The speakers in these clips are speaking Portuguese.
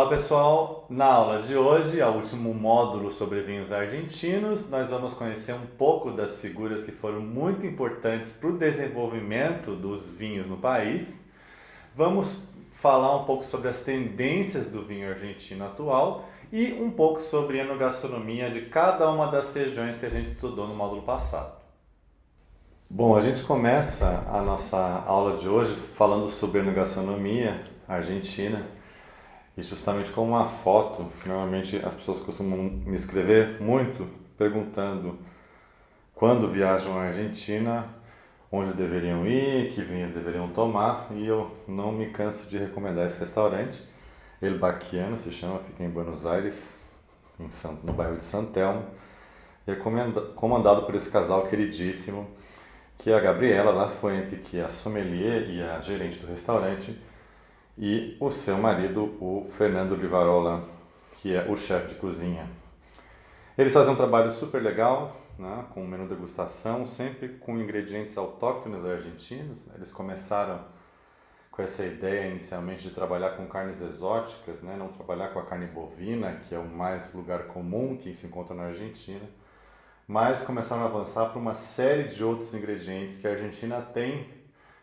Olá pessoal, na aula de hoje, ao último módulo sobre vinhos argentinos, nós vamos conhecer um pouco das figuras que foram muito importantes para o desenvolvimento dos vinhos no país. Vamos falar um pouco sobre as tendências do vinho argentino atual e um pouco sobre a enogastronomia de cada uma das regiões que a gente estudou no módulo passado. Bom, a gente começa a nossa aula de hoje falando sobre a enogastronomia argentina. E justamente com uma foto, que normalmente as pessoas costumam me escrever muito, perguntando quando viajam à Argentina, onde deveriam ir, que vinhos deveriam tomar, e eu não me canso de recomendar esse restaurante. El Baquiano se chama, fica em Buenos Aires, no bairro de San Telmo, e é comandado por esse casal queridíssimo, que é a Gabriela Lafuente, que é a sommelier e a gerente do restaurante, e o seu marido, o Fernando Livarola, que é o chefe de cozinha. Eles fazem um trabalho super legal, né, com um menu degustação, sempre com ingredientes autóctones argentinos. Eles começaram com essa ideia inicialmente de trabalhar com carnes exóticas, né, não trabalhar com a carne bovina, que é o mais lugar comum que se encontra na Argentina, mas começaram a avançar para uma série de outros ingredientes que a Argentina tem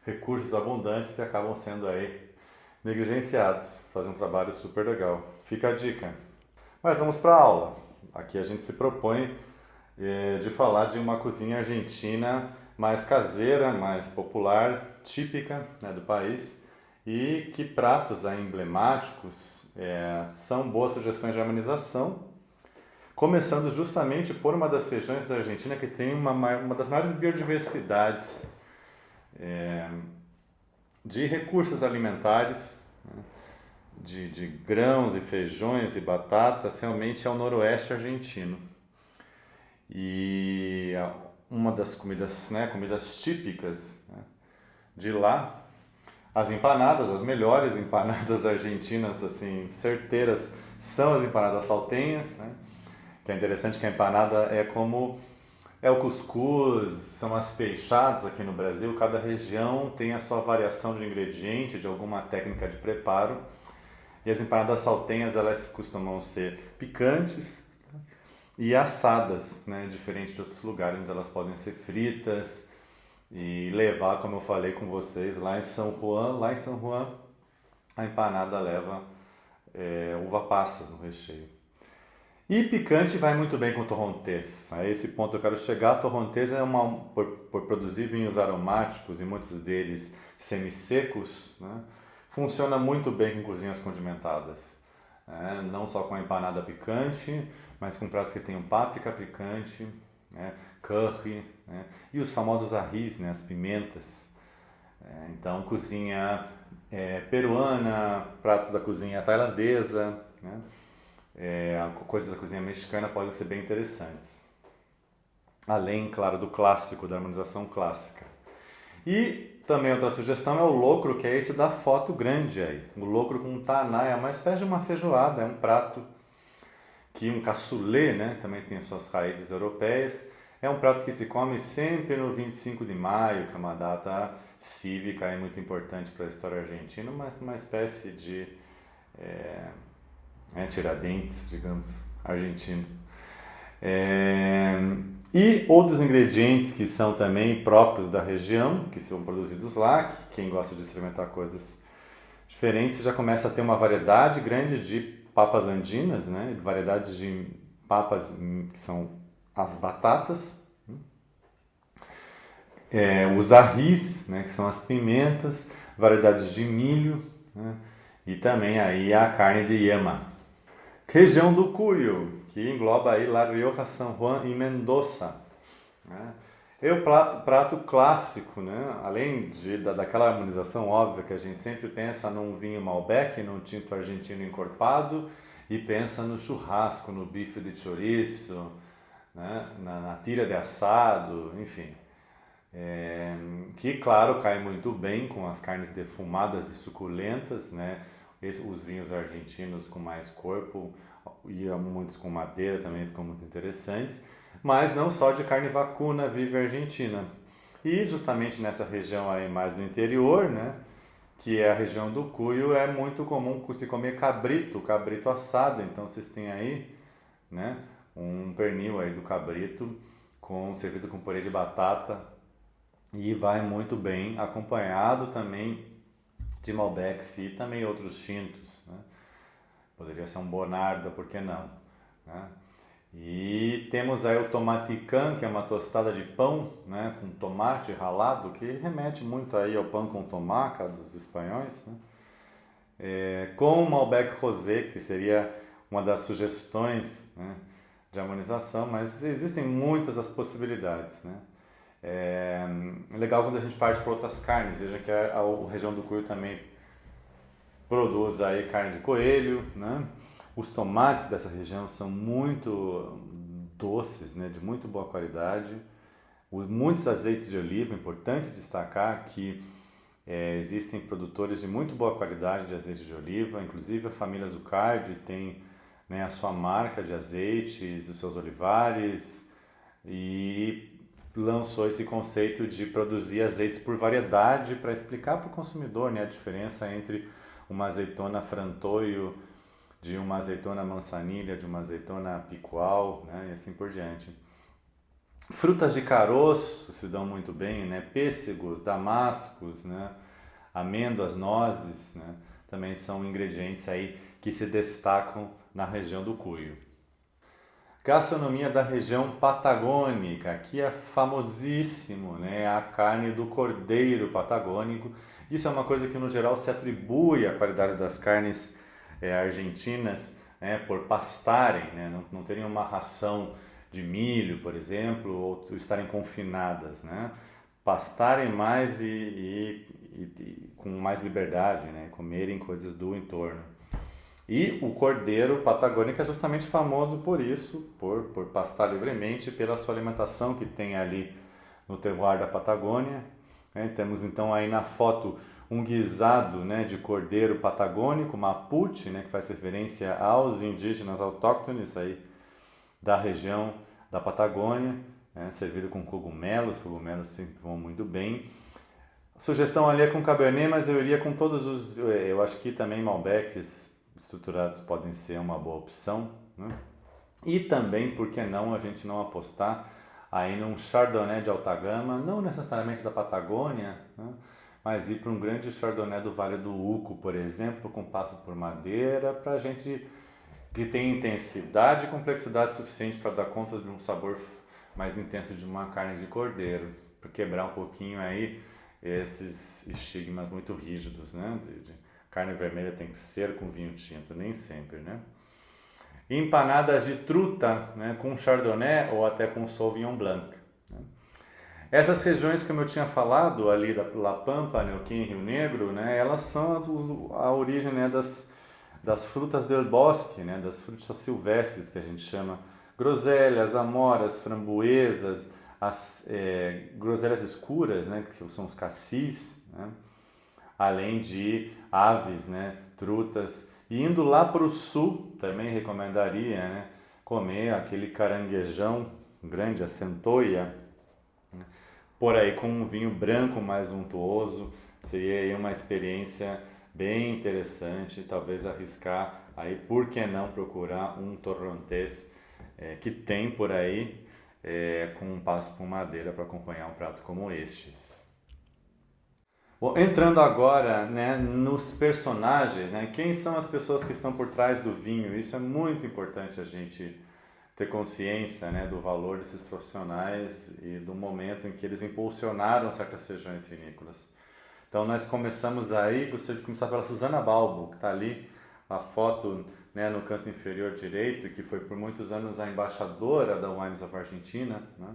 recursos abundantes que acabam sendo aí negligenciados. Fazem um trabalho super legal. Fica a dica. Mas vamos para a aula. Aqui a gente se propõe de falar de uma cozinha argentina mais caseira, mais popular, típica, né, do país, e que pratos aí emblemáticos são boas sugestões de harmonização, começando justamente por uma das regiões da Argentina que tem uma das maiores biodiversidades de recursos alimentares, né, de grãos e feijões e batatas, realmente é o noroeste argentino. E uma das comidas, né, comidas típicas, né, de lá, as empanadas, as melhores empanadas argentinas, assim, certeiras, são as empanadas saltenhas, né, que é interessante que a empanada é como é o cuscuz, são as peixadas aqui no Brasil. Cada região tem a sua variação de ingrediente, de alguma técnica de preparo. E as empanadas saltenhas, elas costumam ser picantes e assadas, né? Diferente de outros lugares onde elas podem ser fritas e levar, como eu falei com vocês, lá em São Juan, a empanada leva uva passas no recheio. E picante vai muito bem com torrontés. A esse ponto eu quero chegar. Torrontés é por produzir vinhos aromáticos e muitos deles semissecos, né, funciona muito bem com cozinhas condimentadas. Não só com a empanada picante, mas com pratos que tenham páprica picante, né, curry, né, e os famosos arris, né, as pimentas. Então, cozinha peruana, pratos da cozinha tailandesa, né, coisas da cozinha mexicana podem ser bem interessantes. Além, claro, do clássico, da harmonização clássica. E também outra sugestão é o locro, que é esse da foto grande aí. O locro com taná é uma espécie de uma feijoada, é um prato que um cassoulet, né, também tem suas raízes europeias. É um prato que se come sempre no 25 de maio, que é uma data cívica e muito importante para a história argentina, mas uma espécie de Tiradentes, digamos, argentino. E outros ingredientes que são também próprios da região, que são produzidos lá, que quem gosta de experimentar coisas diferentes já começa a ter uma variedade grande de papas andinas, né? Variedades de papas que são as batatas, os arris, né? Que são as pimentas, variedades de milho, né? E também aí a carne de llama. Região do Cuyo, que engloba aí La Rioja, San Juan e Mendoza. É o prato clássico, né? Além daquela harmonização óbvia que a gente sempre pensa num vinho Malbec, num tinto argentino encorpado, e pensa no churrasco, no bife de chouriço, né? na tira de assado, enfim. Que, claro, cai muito bem com as carnes defumadas e suculentas, né? Os vinhos argentinos com mais corpo e muitos com madeira também ficam muito interessantes, mas não só de carne vacuna vive a Argentina. E justamente nessa região aí mais do interior, né, que é a região do Cuyo, é muito comum se comer cabrito assado. Então vocês têm aí, né, um pernil aí do cabrito servido com purê de batata e vai muito bem acompanhado também de Malbecs e também outros tintos, né? Poderia ser um Bonarda, por que não, né? E temos aí o tomaticã, que é uma tostada de pão, né, com tomate ralado, que remete muito aí ao pão com tomaca dos espanhóis, né? Com o Malbec Rosé, que seria uma das sugestões, né, de harmonização, mas existem muitas as possibilidades, né? É legal quando a gente parte para outras carnes. Veja que a região do Cuyo também produz aí carne de coelho, né? Os tomates dessa região são muito doces, né? De muito boa qualidade. Muitos azeites de oliva, importante destacar que existem produtores de muito boa qualidade de azeite de oliva, inclusive a família Zucardi tem, né, a sua marca de azeites, dos seus olivares, e lançou esse conceito de produzir azeites por variedade para explicar para o consumidor, né, a diferença entre uma azeitona Frantoio, de uma azeitona Manzanilla, de uma azeitona Picual, né, e assim por diante. Frutas de caroço se dão muito bem, né, pêssegos, damascos, né, amêndoas, nozes, né, também são ingredientes aí que se destacam na região do Cuyo. Gastronomia da região patagônica, aqui é famosíssimo, né, a carne do cordeiro patagônico. Isso é uma coisa que no geral se atribui à qualidade das carnes argentinas, né, por pastarem, né, não terem uma ração de milho, por exemplo, ou estarem confinadas, né, pastarem mais e com mais liberdade, né, comerem coisas do entorno. E o cordeiro patagônico é justamente famoso por isso, por pastar livremente, pela sua alimentação que tem ali no terroir da Patagônia, né? Temos então aí na foto um guisado, né, de cordeiro patagônico, Mapuche, né, que faz referência aos indígenas autóctones aí da região da Patagônia, né, servido com cogumelos, cogumelos sempre vão muito bem. A sugestão ali é com Cabernet, mas eu iria com todos os, eu acho que também Malbecs estruturados podem ser uma boa opção, né? E também, por que não, a gente não apostar aí num Chardonnay de alta gama, não necessariamente da Patagônia, né? Mas ir para um grande Chardonnay do Vale do Uco, por exemplo, com passo por madeira, para a gente que tem intensidade e complexidade suficiente para dar conta de um sabor mais intenso de uma carne de cordeiro, para quebrar um pouquinho aí esses estigmas muito rígidos, né? Carne vermelha tem que ser com vinho tinto, nem sempre, né? Empanadas de truta, né, com Chardonnay ou até com Sauvignon Blanc, né? Essas regiões, como eu tinha falado, ali da La Pampa, Neuquén, Rio Negro, né, elas são a origem, né, das frutas del bosque, né, das frutas silvestres que a gente chama, groselhas, amoras, framboesas, as groselhas escuras, né, que são os cassis, né, além de aves, né, trutas. E indo lá para o sul, também recomendaria, né, comer aquele caranguejão grande, a centoia, né, por aí com um vinho branco mais untuoso. Seria aí uma experiência bem interessante, talvez arriscar aí, por que não procurar um torrontés que tem por aí, com um passo com madeira para acompanhar um prato como estes. Bom, entrando agora, né, nos personagens, né, quem são as pessoas que estão por trás do vinho? Isso é muito importante a gente ter consciência, né, do valor desses profissionais e do momento em que eles impulsionaram certas regiões vinícolas. Então nós começamos aí, gostaria de começar pela Susana Balbo, que está ali, a foto, né, no canto inferior direito, que foi por muitos anos a embaixadora da Wines of Argentina, né,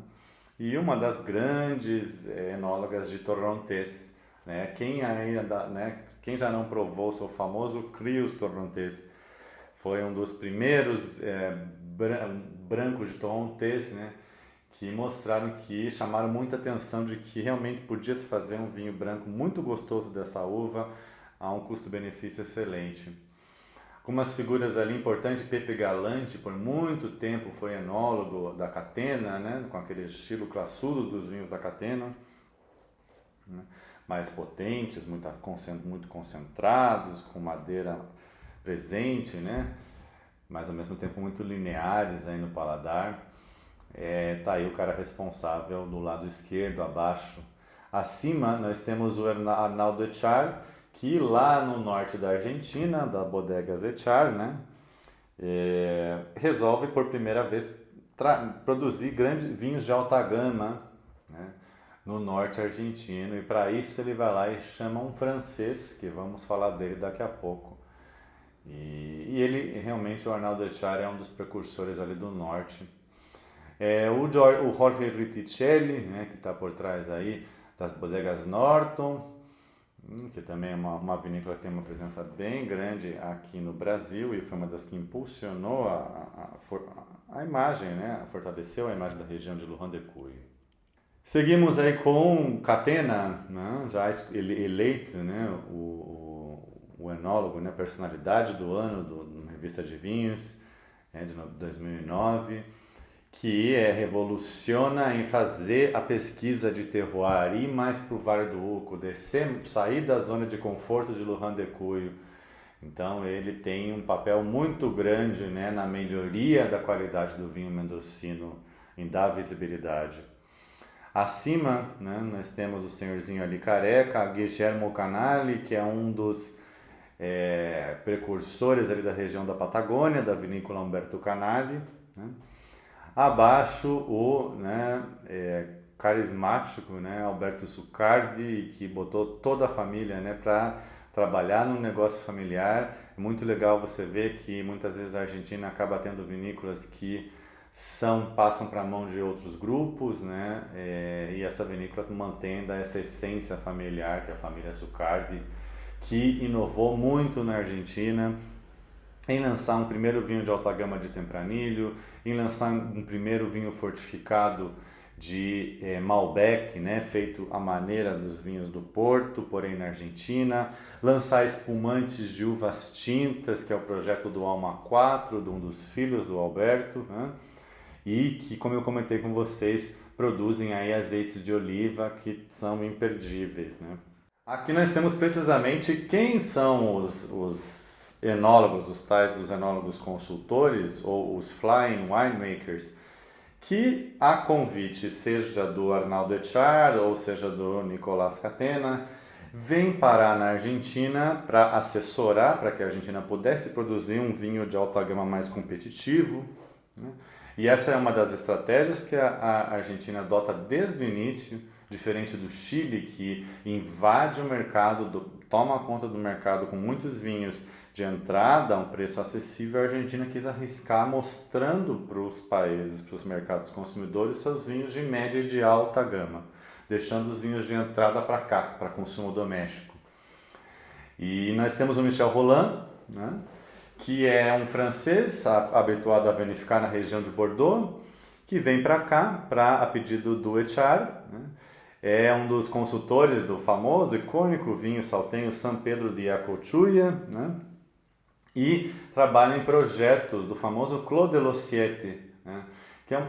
e uma das grandes enólogas de Torrontés, né? Quem já não provou o seu famoso Crius Torrontés, foi um dos primeiros brancos de Torrontés, né, que mostraram que chamaram muita atenção de que realmente podia se fazer um vinho branco muito gostoso dessa uva a um custo-benefício excelente. Algumas figuras ali importantes, Pepe Galante, por muito tempo foi enólogo da Catena, né, com aquele estilo classudo dos vinhos da Catena, né? mais potentes, muito concentrados, com madeira presente, né? Mas ao mesmo tempo muito lineares aí no paladar. Tá aí o cara responsável do lado esquerdo, abaixo. Acima nós temos o Arnaldo Echar, que lá no norte da Argentina, da Bodegas Echar, né? Resolve por primeira vez produzir grandes vinhos de alta gama, né, no norte argentino, e para isso ele vai lá e chama um francês, que vamos falar dele daqui a pouco. E ele realmente, o Arnaldo Echar, é um dos precursores ali do norte. O Jorge Riticelli, né, que está por trás aí das Bodegas Norton, que também é uma vinícola que tem uma presença bem grande aqui no Brasil e foi uma das que impulsionou a imagem, né? Fortaleceu a imagem da região de Lujan de Cuyo. Seguimos aí com Catena, né? Já eleito, né? O enólogo, né? Personalidade do ano na revista de vinhos, né? De 2009. Que revoluciona em fazer a pesquisa de terroir, ir mais para o Vale do Uco, sair da zona de conforto de Lujan de Cuyo. Então ele tem um papel muito grande, né, na melhoria da qualidade do vinho mendocino, em dar visibilidade. Acima, né, nós temos o senhorzinho ali careca, Guillermo Canali, que é um dos precursores ali da região da Patagônia, da vinícola Humberto Canali, né? Abaixo o carismático, né, Alberto Sucardi, que botou toda a família, né, para trabalhar num negócio familiar. É muito legal você ver que muitas vezes a Argentina acaba tendo vinícolas que passam para a mão de outros grupos, né, e essa vinícola mantém essa essência familiar, que é a família Sucardi, que inovou muito na Argentina, em lançar um primeiro vinho de alta gama de Tempranillo, em lançar um primeiro vinho fortificado de Malbec, né, feito à maneira dos vinhos do Porto, porém na Argentina, lançar espumantes de uvas tintas, que é o projeto do Alma 4, de um dos filhos do Alberto, né, e que, como eu comentei com vocês, produzem aí azeites de oliva que são imperdíveis, né. Aqui nós temos precisamente quem são os enólogos, os tais dos enólogos consultores ou os flying winemakers, que a convite seja do Arnaldo Echar ou seja do Nicolás Catena, vem parar na Argentina para assessorar, para que a Argentina pudesse produzir um vinho de alta gama mais competitivo, né? E essa é uma das estratégias que a Argentina adota desde o início, diferente do Chile, que invade o mercado, toma conta do mercado com muitos vinhos de entrada a um preço acessível. A Argentina quis arriscar mostrando para os países, para os mercados consumidores, seus vinhos de média e de alta gama, deixando os vinhos de entrada para cá, para consumo doméstico. E nós temos o Michel Rolland, né, que é um francês habituado a vinificar na região de Bordeaux, que vem para cá a pedido do Echar, né. É um dos consultores do famoso, icônico vinho saltenho San Pedro de Acochuya, né? E trabalha em projetos do famoso Clos de los Siete, né? Que é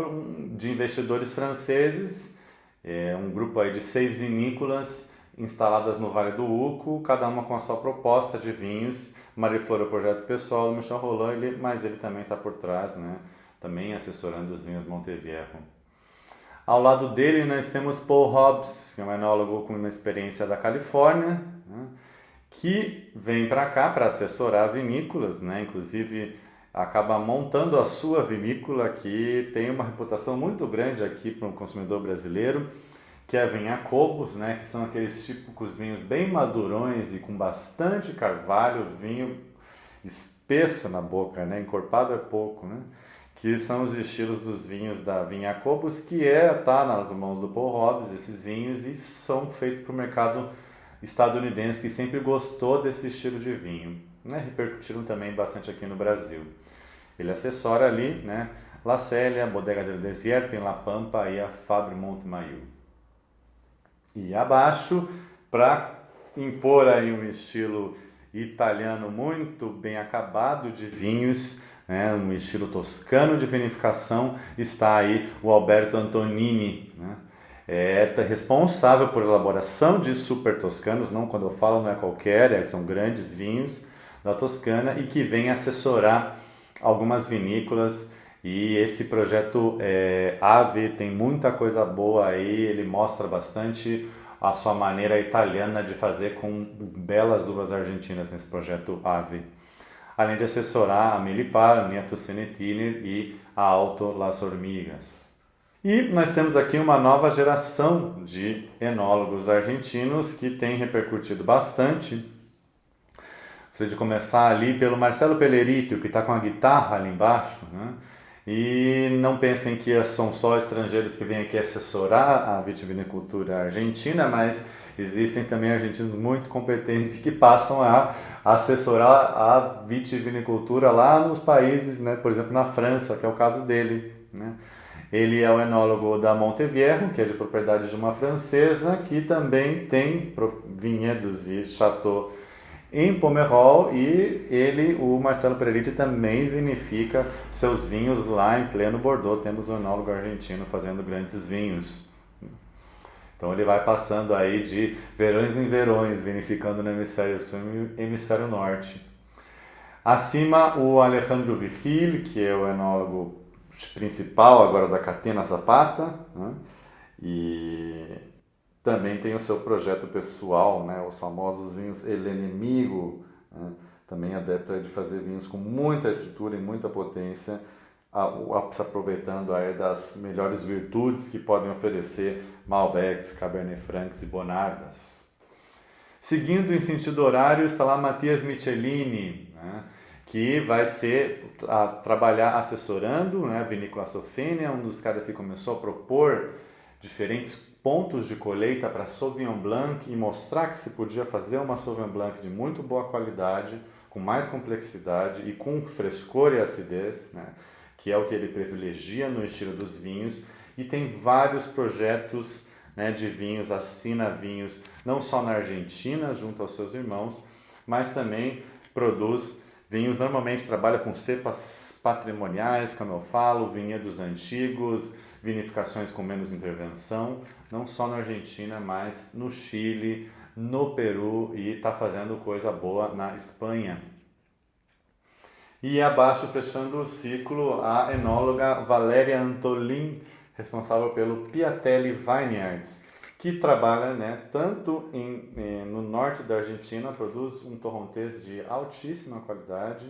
de investidores franceses, um grupo aí de 6 vinícolas instaladas no Vale do Uco, cada uma com a sua proposta de vinhos. Mariflor é o projeto pessoal do Michel Rolland, mas ele também está por trás, né? Também assessorando os vinhos Montevierro. Ao lado dele nós temos Paul Hobbs, que é um enólogo com uma experiência da Califórnia, né, que vem para cá para assessorar vinícolas, né, inclusive acaba montando a sua vinícola, que tem uma reputação muito grande aqui para o consumidor brasileiro, que é a Vinha-Cobos, né, que são aqueles típicos vinhos bem madurões e com bastante carvalho, vinho espesso na boca, né, encorpado é pouco, né, que são os estilos dos vinhos da Vinha-Cobos, que tá nas mãos do Paul Hobbs, esses vinhos, e são feitos para o mercado estadunidense, que sempre gostou desse estilo de vinho, né? Repercutiram também bastante aqui no Brasil. Ele assessora ali, né, La Célia, Bodega del Desierto, em La Pampa, e a Fabre Montemayor. E abaixo, para impor aí um estilo italiano muito bem acabado de vinhos, né, um estilo toscano de vinificação, está aí o Alberto Antonini, né? responsável por elaboração de super toscanos, não, quando eu falo não é qualquer, são grandes vinhos da Toscana e que vem assessorar algumas vinícolas. E esse projeto AVE tem muita coisa boa aí, ele mostra bastante a sua maneira italiana de fazer com belas uvas argentinas nesse projeto AVE. Além de assessorar a Melipar, a Nieto Senetiner e a Alto Las Hormigas. E nós temos aqui uma nova geração de enólogos argentinos que tem repercutido bastante. Você de começar ali pelo Marcelo Pellerito, que está com a guitarra ali embaixo, né? E não pensem que são só estrangeiros que vêm aqui assessorar a vitivinicultura argentina, mas existem também argentinos muito competentes que passam a assessorar a vitivinicultura lá nos países, né? Por exemplo, na França, que é o caso dele, né? Ele é o enólogo da Montevierro, que é de propriedade de uma francesa, que também tem vinhedos e chateau em Pomerol, e o Marcelo Pelleriti também vinifica seus vinhos lá em pleno Bordeaux. Temos um enólogo argentino fazendo grandes vinhos. Então ele vai passando aí de verões em verões, vinificando no hemisfério sul e hemisfério norte. Acima, o Alejandro Vigil, que é o enólogo principal agora da Catena Zapata, né? E também tem o seu projeto pessoal, né? Os famosos vinhos El Enemigo, né? Também adepto de fazer vinhos com muita estrutura e muita potência, se aproveitando aí das melhores virtudes que podem oferecer Malbecs, Cabernet Francs e Bonardas. Seguindo em sentido horário está lá Matias Michelini, né? Que vai trabalhar assessorando, né? A Vinícola Sofênia, um dos caras que começou a propor diferentes pontos de colheita para Sauvignon Blanc e mostrar que se podia fazer uma Sauvignon Blanc de muito boa qualidade, com mais complexidade e com frescor e acidez, né? Que é o que ele privilegia no estilo dos vinhos. E tem vários projetos, né, de vinhos, assina vinhos, não só na Argentina, junto aos seus irmãos, mas também produz vinhos, normalmente trabalha com cepas patrimoniais, como eu falo, vinhedos antigos, vinificações com menos intervenção, não só na Argentina, mas no Chile, no Peru, e está fazendo coisa boa na Espanha. E abaixo, fechando o ciclo, a enóloga Valéria Antolin, responsável pelo Piatelli Vineyards, que trabalha, né, tanto no norte da Argentina, produz um torrontés de altíssima qualidade,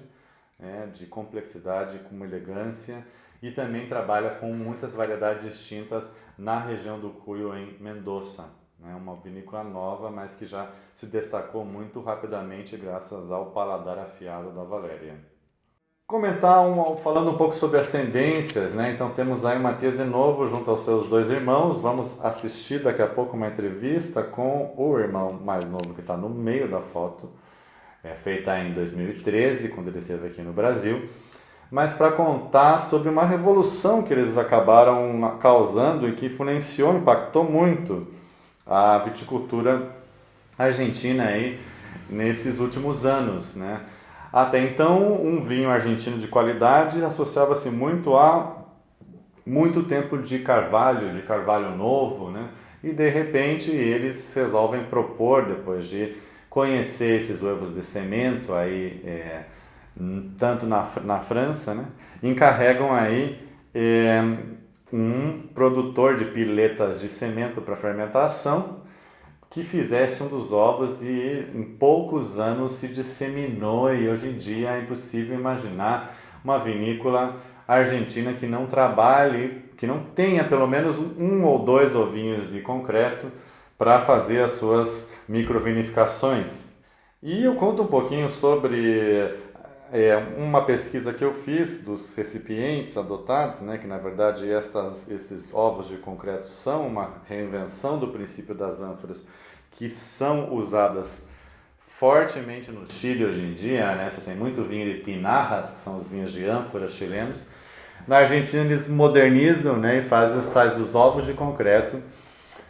né, de complexidade, com elegância, e também trabalha com muitas variedades distintas na região do Cuyo, em Mendoza. É uma vinícola nova, mas que já se destacou muito rapidamente graças ao paladar afiado da Valéria. Falando um pouco sobre as tendências, né? Então temos aí o Matias de novo junto aos seus dois irmãos. Vamos assistir daqui a pouco uma entrevista com o irmão mais novo que está no meio da foto, feita em 2013, quando ele esteve aqui no Brasil, mas para contar sobre uma revolução que eles acabaram causando e que influenciou, impactou muito a viticultura argentina aí nesses últimos anos, né? Até então, um vinho argentino de qualidade associava-se muito a muito tempo de carvalho novo, né? E de repente eles resolvem propor, depois de conhecer esses huevos de cemento aí, tanto na França, né? Encarregam aí um produtor de piletas de cimento para fermentação que fizesse um dos ovos, e em poucos anos se disseminou, e hoje em dia é impossível imaginar uma vinícola argentina que não trabalhe, que não tenha pelo menos um ou dois ovinhos de concreto para fazer as suas microvinificações. E eu conto um pouquinho sobre uma pesquisa que eu fiz dos recipientes adotados, né, que na verdade esses ovos de concreto são uma reinvenção do princípio das ânforas, que são usadas fortemente no Chile hoje em dia, né? Você tem muito vinho de tinajas, que são os vinhos de ânfora chilenos. Na Argentina eles modernizam, né, e fazem os tais dos ovos de concreto,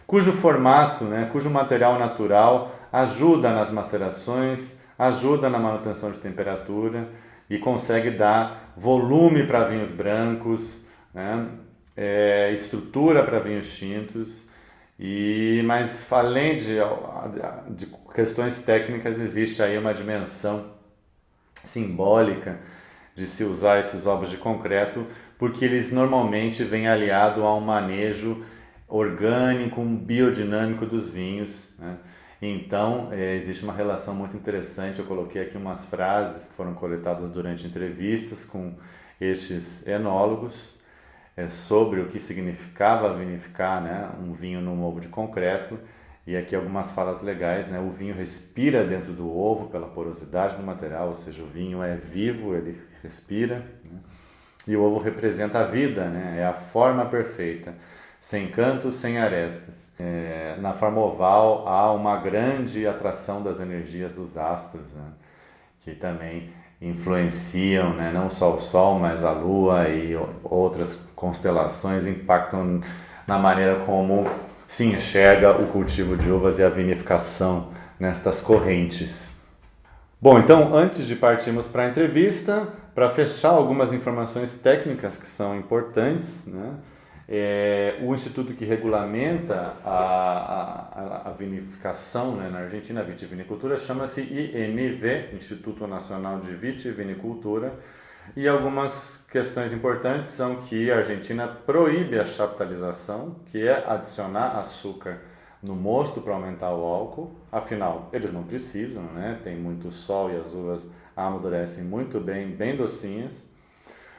cujo formato, né, cujo material natural ajuda nas macerações, ajuda na manutenção de temperatura e consegue dar volume para vinhos brancos, né? Estrutura para vinhos tintos, Mas além de questões técnicas, existe aí uma dimensão simbólica de se usar esses ovos de concreto, porque eles normalmente vêm aliado a um manejo orgânico, biodinâmico dos vinhos, né? Então, existe uma relação muito interessante. Eu coloquei aqui umas frases que foram coletadas durante entrevistas com estes enólogos sobre o que significava vinificar, né, um vinho num ovo de concreto. E aqui algumas falas legais, né? O vinho respira dentro do ovo pela porosidade do material, ou seja, o vinho é vivo, ele respira, né? E o ovo representa a vida, né? É a forma perfeita, sem cantos, sem arestas. Na forma oval há uma grande atração das energias dos astros, né? Que também influenciam, né? Não só o Sol, mas a Lua e outras constelações impactam na maneira como se enxerga o cultivo de uvas e a vinificação nestas correntes. Bom, então antes de partirmos para a entrevista, para fechar algumas informações técnicas que são importantes, né? O instituto que regulamenta a vinificação, né, na Argentina, a vitivinicultura, chama-se INV, Instituto Nacional de Vitivinicultura, e algumas questões importantes são que a Argentina proíbe a chaptalização, que é adicionar açúcar no mosto para aumentar o álcool. Afinal, eles não precisam, né? Tem muito sol e as uvas amadurecem muito bem, bem docinhas.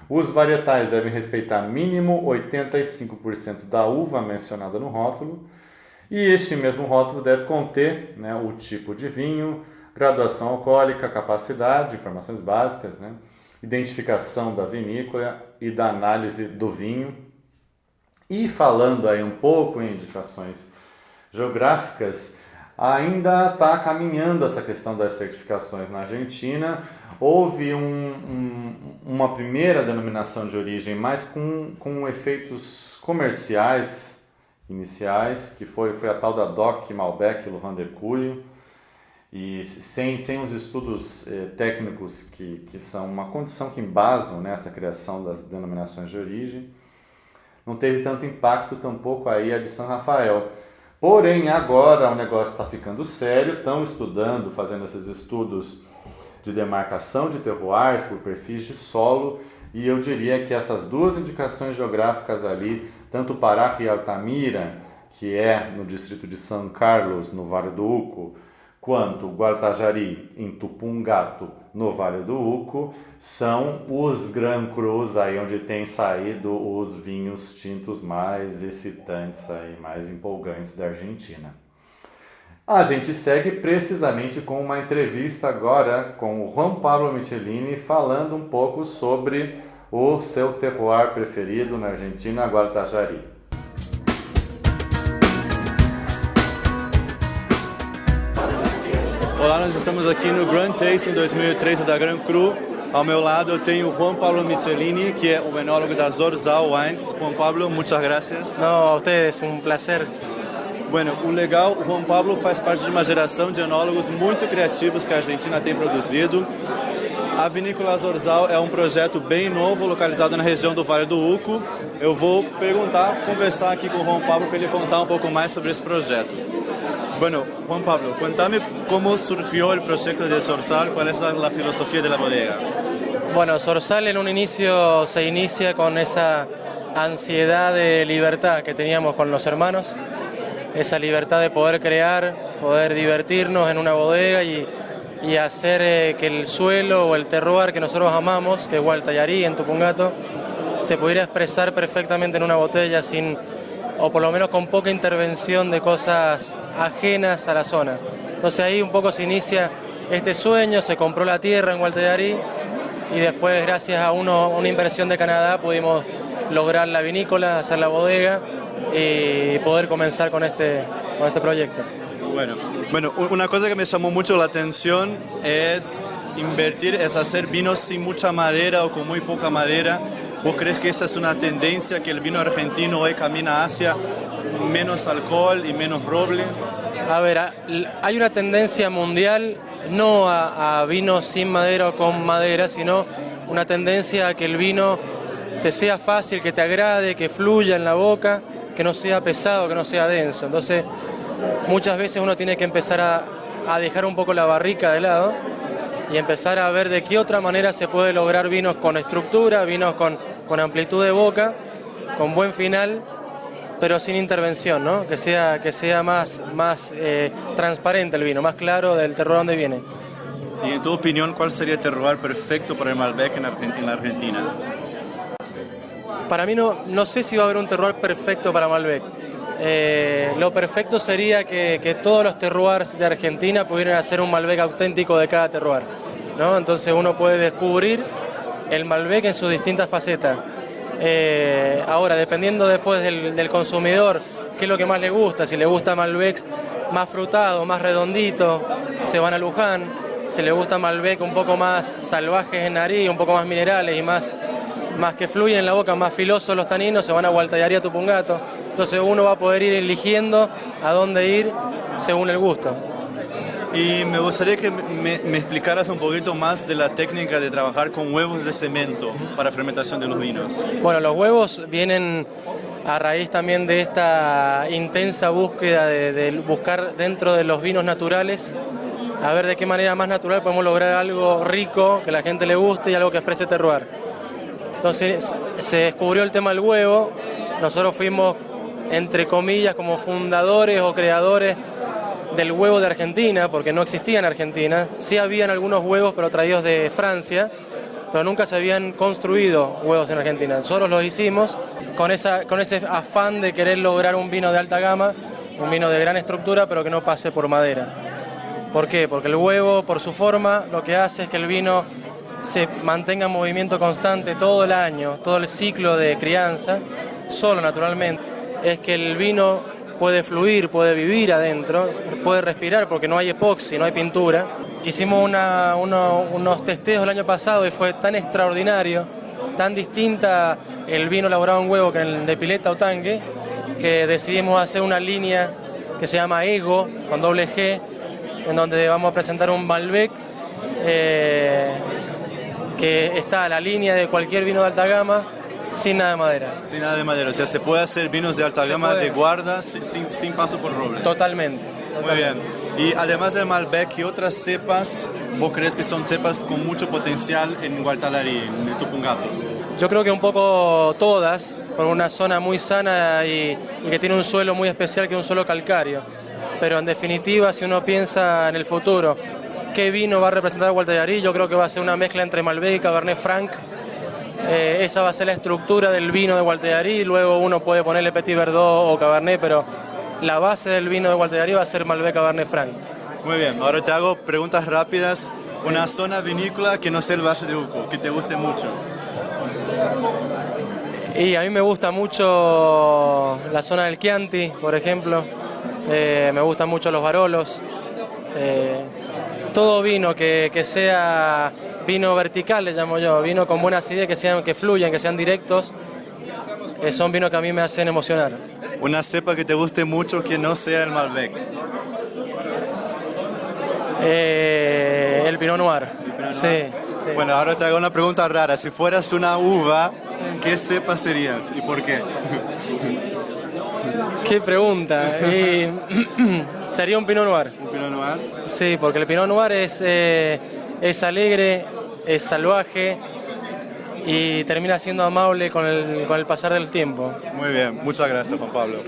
Os varietais devem respeitar mínimo 85% da uva mencionada no rótulo, e este mesmo rótulo deve conter, né, o tipo de vinho, graduação alcoólica, capacidade, informações básicas, né, identificação da vinícola e da análise do vinho. E falando aí um pouco em indicações geográficas, ainda está caminhando essa questão das certificações na Argentina. Houve uma primeira denominação de origem, mas com efeitos comerciais iniciais, que foi a tal da DOC Malbec Lujan de Cuyo, e sem os estudos técnicos que são uma condição que embasam nessa criação das denominações de origem. Não teve tanto impacto tampouco aí a de São Rafael. Porém, agora o negócio está ficando sério, estão estudando, fazendo esses estudos de demarcação de terroirs por perfis de solo, e eu diria que essas duas indicações geográficas ali, tanto Pará e Altamira, que é no distrito de São Carlos, no Vale do Uco, quanto Guartajari, em Tupungato, no Vale do Uco, são os Gran Crus, aí onde tem saído os vinhos tintos mais excitantes, aí, mais empolgantes da Argentina. A gente segue precisamente com uma entrevista agora com o Juan Pablo Michelini, falando um pouco sobre o seu terroir preferido na Argentina, Guartajari. Olá, nós estamos aqui no Grand Tasting 2013 da Gran Cru. Ao meu lado eu tenho o Juan Pablo Michelini, que é o enólogo da Zorzal Wines. Juan Pablo, muchas gracias. No, a ustedes, un placer. Bueno, o legal, o Juan Pablo faz parte de uma geração de enólogos muito criativos que a Argentina tem produzido. A Vinícola Zorzal é um projeto bem novo, localizado na região do Vale do Uco. Eu vou conversar aqui com o Juan Pablo para ele contar um pouco mais sobre esse projeto. Bueno, Juan Pablo, cuéntame cómo surgió el proyecto de Zorzal, cuál es la filosofía de la bodega. Bueno, Zorzal en un inicio se inicia con esa ansiedad de libertad que teníamos con los hermanos, esa libertad de poder crear, poder divertirnos en una bodega y hacer que el suelo o el terroir que nosotros amamos, que es Gualtallarí en Tupungato, se pudiera expresar perfectamente en una botella sin, o por lo menos con poca intervención de cosas ajenas a la zona. Entonces ahí un poco se inicia este sueño, se compró la tierra en Gualtallarí y después gracias a una inversión de Canadá pudimos lograr la vinícola, hacer la bodega y poder comenzar con este proyecto. Bueno, una cosa que me llamó mucho la atención es invertir, es hacer vinos sin mucha madera o con muy poca madera. ¿Vos crees que esta es una tendencia que el vino argentino hoy camina hacia menos alcohol y menos roble? A ver, hay una tendencia mundial no a vino sin madera o con madera, sino una tendencia a que el vino te sea fácil, que te agrade, que fluya en la boca, que no sea pesado, que no sea denso. Entonces, muchas veces uno tiene que empezar a dejar un poco la barrica de lado y empezar a ver de qué otra manera se puede lograr vinos con estructura, vinos con amplitud de boca, con buen final, pero sin intervención, ¿no? Que sea más transparente el vino, más claro del terroir donde viene. Y en tu opinión, ¿cuál sería el terroir perfecto para el Malbec en la Argentina? Para mí no sé si va a haber un terroir perfecto para Malbec. Lo perfecto sería que todos los terroirs de Argentina pudieran hacer un Malbec auténtico de cada terroir, ¿no? Entonces uno puede descubrir el Malbec en sus distintas facetas. Ahora, dependiendo después del consumidor, qué es lo que más le gusta, si le gusta Malbec más frutado, más redondito, se van a Luján. Si le gusta Malbec un poco más salvajes en nariz, un poco más minerales y más que fluyen en la boca, más filosos los taninos, se van a Gualtallarí, a Tupungato. Entonces uno va a poder ir eligiendo a dónde ir según el gusto. Y me gustaría que me explicaras un poquito más de la técnica de trabajar con huevos de cemento para fermentación de los vinos. Bueno, los huevos vienen a raíz también de esta intensa búsqueda de buscar dentro de los vinos naturales, a ver de qué manera más natural podemos lograr algo rico, que a la gente le guste y algo que exprese terroir. Entonces se descubrió el tema del huevo, nosotros fuimos, entre comillas, como fundadores o creadores del huevo de Argentina, porque no existía en Argentina. Sí habían algunos huevos, pero traídos de Francia, pero nunca se habían construido huevos en Argentina. Nosotros los hicimos con ese afán de querer lograr un vino de alta gama, un vino de gran estructura, pero que no pase por madera. ¿Por qué? Porque el huevo, por su forma, lo que hace es que el vino se mantenga en movimiento constante todo el año, todo el ciclo de crianza, solo naturalmente. Es que el vino puede fluir, puede vivir adentro, puede respirar porque no hay epoxi, no hay pintura. Hicimos unos testeos el año pasado y fue tan extraordinario, tan distinta el vino elaborado en huevo que el de pileta o tanque, que decidimos hacer una línea que se llama Ego, con doble G, en donde vamos a presentar un Malbec que está a la línea de cualquier vino de alta gama, sin nada de madera. Sin nada de madera, o sea, se puede hacer vinos de alta gama de guarda sin paso por roble. Totalmente. Muy bien. Y además del Malbec, ¿qué otras cepas vos crees que son cepas con mucho potencial en Gualtallarí, en Tupungato? Yo creo que un poco todas, por una zona muy sana y que tiene un suelo muy especial, que es un suelo calcáreo. Pero en definitiva, si uno piensa en el futuro, ¿qué vino va a representar Gualtallarí? Yo creo que va a ser una mezcla entre Malbec y Cabernet Franc. Esa va a ser la estructura del vino de Gualtallarí. Luego uno puede ponerle Petit Verdot o Cabernet, pero la base del vino de Gualtallarí va a ser Malbec Cabernet Franc. Muy bien, ahora te hago preguntas rápidas. Una zona vinícola que no sea el Valle de Uco, que te guste mucho. Y a mí me gusta mucho la zona del Chianti, por ejemplo. Me gustan mucho los Barolos. Todo vino que sea vino vertical, le llamo yo, vino con buena acidez, que fluyan, que sean directos, son vinos que a mí me hacen emocionar. Una cepa que te guste mucho que no sea el Malbec. El Pinot Noir. Sí. Bueno, ahora te hago una pregunta rara. Si fueras una uva, ¿qué cepa serías y por qué? Qué pregunta. Sería un Pinot Noir. ¿Un Pinot Noir? Sí, porque el Pinot Noir es alegre, es salvaje y termina siendo amable con el pasar del tiempo. Muy bien, muchas gracias, Juan Pablo.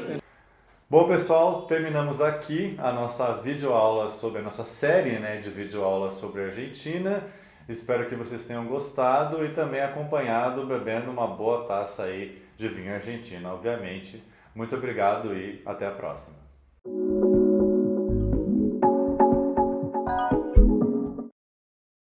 Bom, pessoal, terminamos aqui a nossa videoaula sobre a nossa série, né, de videoaulas sobre a Argentina. Espero que vocês tenham gostado e também acompanhado bebendo uma boa taça aí de vinho argentino, obviamente. Muito obrigado e até a próxima.